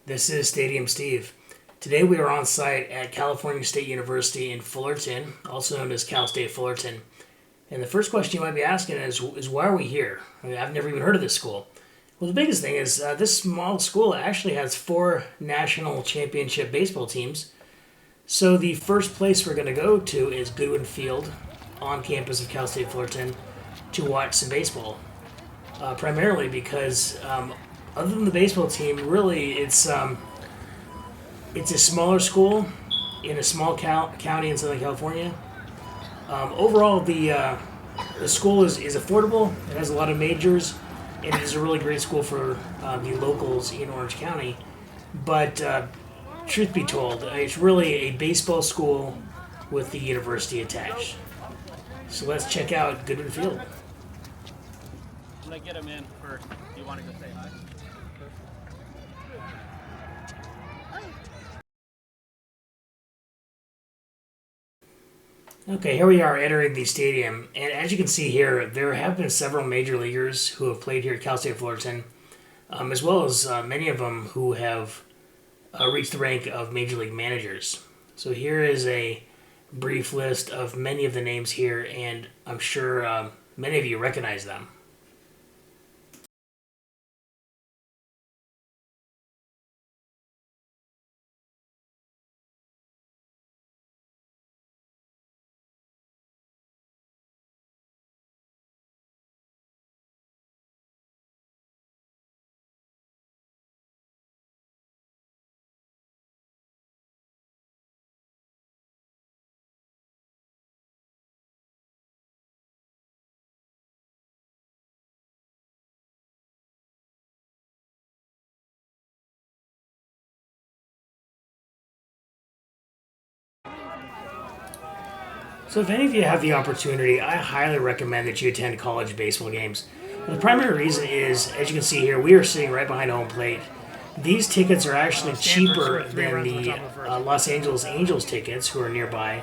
This is Stadium Steve. Today we are on site at California State University in Fullerton, also known as Cal State Fullerton. And the first question you might be asking is why are we here? I mean, I've never even heard of this school. Well, the biggest thing is this small school actually has 4 national championship baseball teams. So the first place we're going to go to is Goodwin Field on campus of Cal State Fullerton to watch some baseball. Primarily because other than the baseball team, really it's a smaller school in a small county in Southern California. Overall, the school is affordable. It has a lot of majors, and it is a really great school for the locals in Orange County. But truth be told, it's really a baseball school with the university attached. So let's check out Goodwin Field. I'm gonna get him in first. Do you want to go say hi? Okay, here we are entering the stadium, and as you can see here, there have been several major leaguers who have played here at Cal State Fullerton, as well as many of them who have reached the rank of major league managers. So here is a brief list of many of the names here, and I'm sure many of you recognize them. So if any of you have the opportunity, I highly recommend that you attend college baseball games. And the primary reason is, as you can see here, we are sitting right behind home plate. These tickets are actually cheaper than the Los Angeles Angels tickets, who are nearby.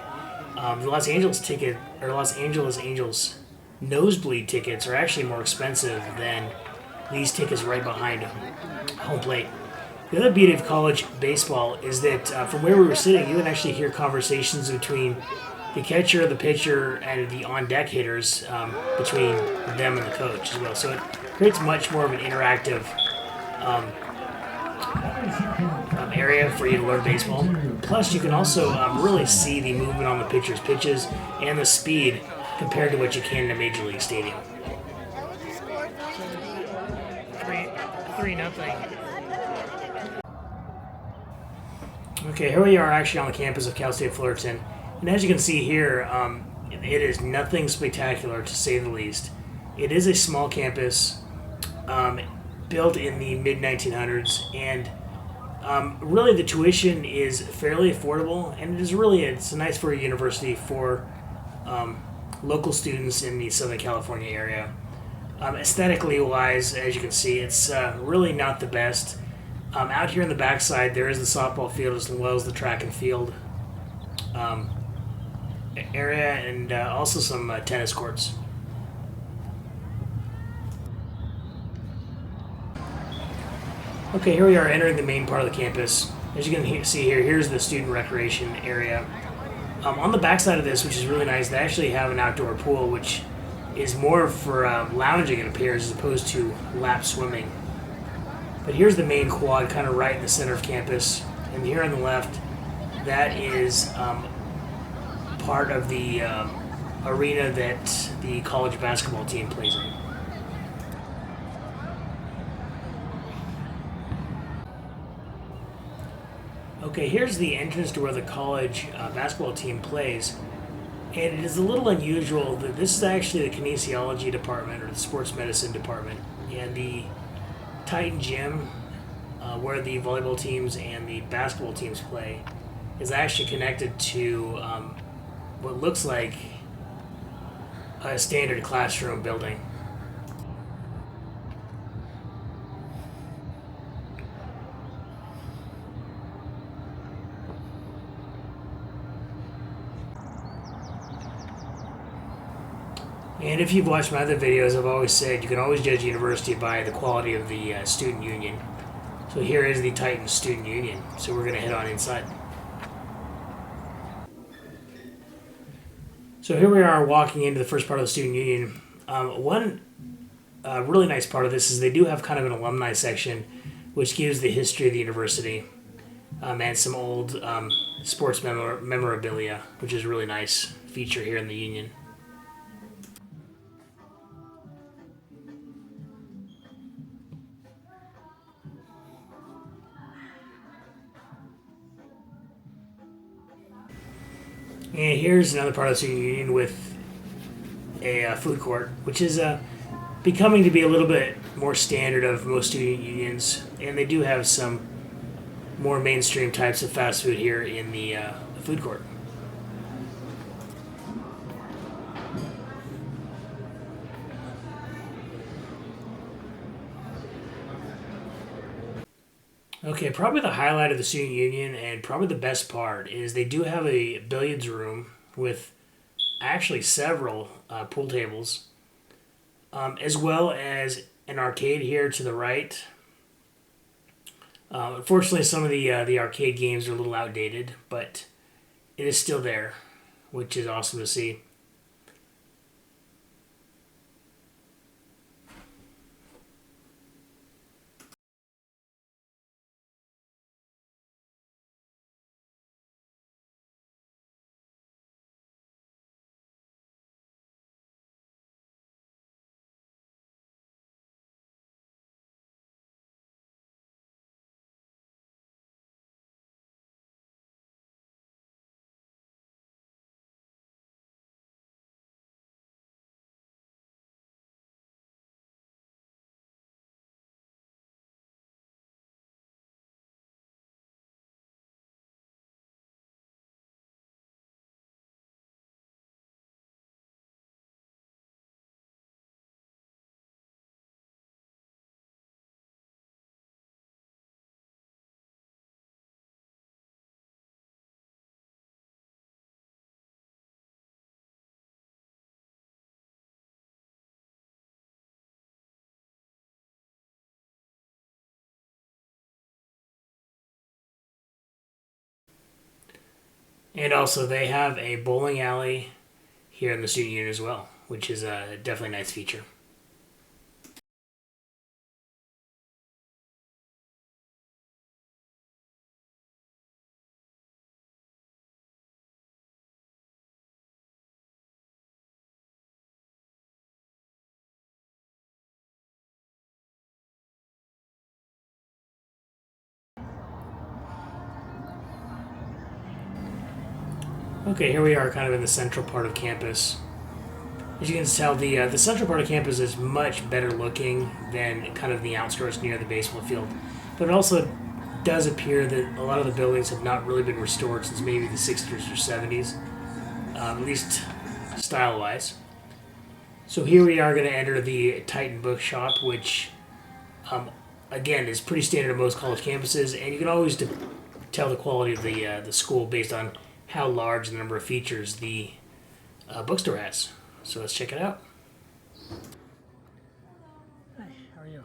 The Los Angeles Angels nosebleed tickets are actually more expensive than these tickets right behind home plate. The other beauty of college baseball is that from where we were sitting, you would actually hear conversations between the catcher, the pitcher, and the on-deck hitters between them and the coach as well. So it creates much more of an interactive area for you to learn baseball. Plus, you can also really see the movement on the pitcher's pitches and the speed compared to what you can in a major league stadium. 3-0. Okay, here we are actually on the campus of Cal State Fullerton. And as you can see here, it is nothing spectacular to say the least. It is a small campus built in the mid-1900s, and really the tuition is fairly affordable, and it's nice for a university for local students in the Southern California area. Aesthetically wise, as you can see, it's really not the best. Out here in the backside, there is the softball field as well as the track and field area, and also some tennis courts. Okay, here we are entering the main part of the campus. As you can see here, here's the student recreation area. On the backside of this, which is really nice, they actually have an outdoor pool, which is more for lounging, it appears, as opposed to lap swimming. But here's the main quad, kind of right in the center of campus. And here on the left, that is part of the arena that the college basketball team plays in. Okay, here's the entrance to where the college basketball team plays. And it is a little unusual that this is actually the kinesiology department or the sports medicine department. And the Titan gym, where the volleyball teams and the basketball teams play, is actually connected to what looks like a standard classroom building. And if you've watched my other videos, I've always said you can always judge a university by the quality of the student union. So here is the Titans Student Union. So we're going to head on inside. So here we are walking into the first part of the Student Union. One really nice part of this is they do have kind of an alumni section, which gives the history of the university and some old sports memorabilia, which is a really nice feature here in the Union. And here's another part of the Student Union with a food court, which is becoming to be a little bit more standard of most student unions. And they do have some more mainstream types of fast food here in the food court. Okay, probably the highlight of the student union and probably the best part is they do have a billiards room with actually several pool tables, as well as an arcade here to the right. Unfortunately, some of the arcade games are a little outdated, but it is still there, which is awesome to see. And also, they have a bowling alley here in the student union as well, which is definitely a nice feature. Okay, here we are kind of in the central part of campus. As you can tell, the central part of campus is much better looking than kind of the outskirts near the baseball field. But it also does appear that a lot of the buildings have not really been restored since maybe the 60s or 70s, at least style-wise. So here we are going to enter the Titan Bookshop, which, again, is pretty standard on most college campuses, and you can always tell the quality of the school based on how large the number of features the bookstore has. So let's check it out. Hi, how are you?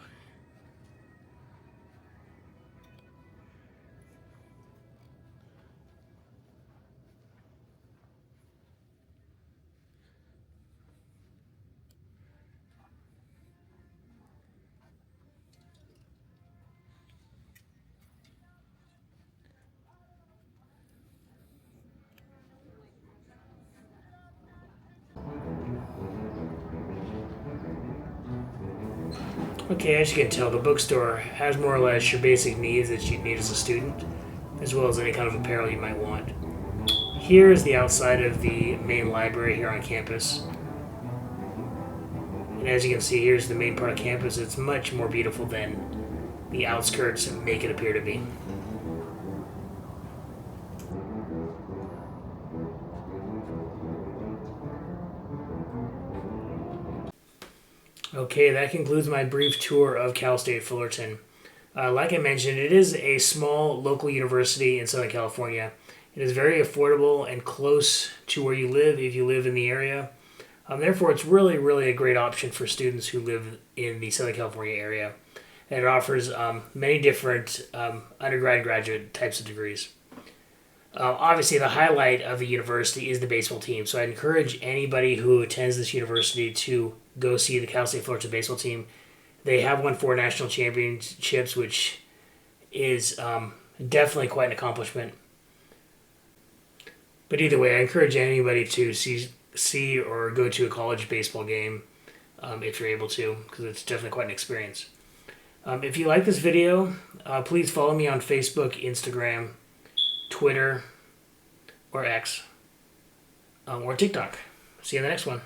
Okay, as you can tell, the bookstore has more or less your basic needs that you'd need as a student, as well as any kind of apparel you might want. Here is the outside of the main library here on campus. And as you can see, here's the main part of campus. It's much more beautiful than the outskirts make it appear to be. Okay, that concludes my brief tour of Cal State Fullerton. Like I mentioned, it is a small local university in Southern California. It is very affordable and close to where you live if you live in the area. Therefore, it's really, really a great option for students who live in the Southern California area. and it offers many different undergrad and graduate types of degrees. Obviously, the highlight of the university is the baseball team, so I'd encourage anybody who attends this university to go see the Cal State Fullerton baseball team. They have won 4 national championships, which is definitely quite an accomplishment. But either way, I encourage anybody to see or go to a college baseball game if you're able to, because it's definitely quite an experience. If you like this video, please follow me on Facebook, Instagram, Twitter, or X, or TikTok. See you in the next one.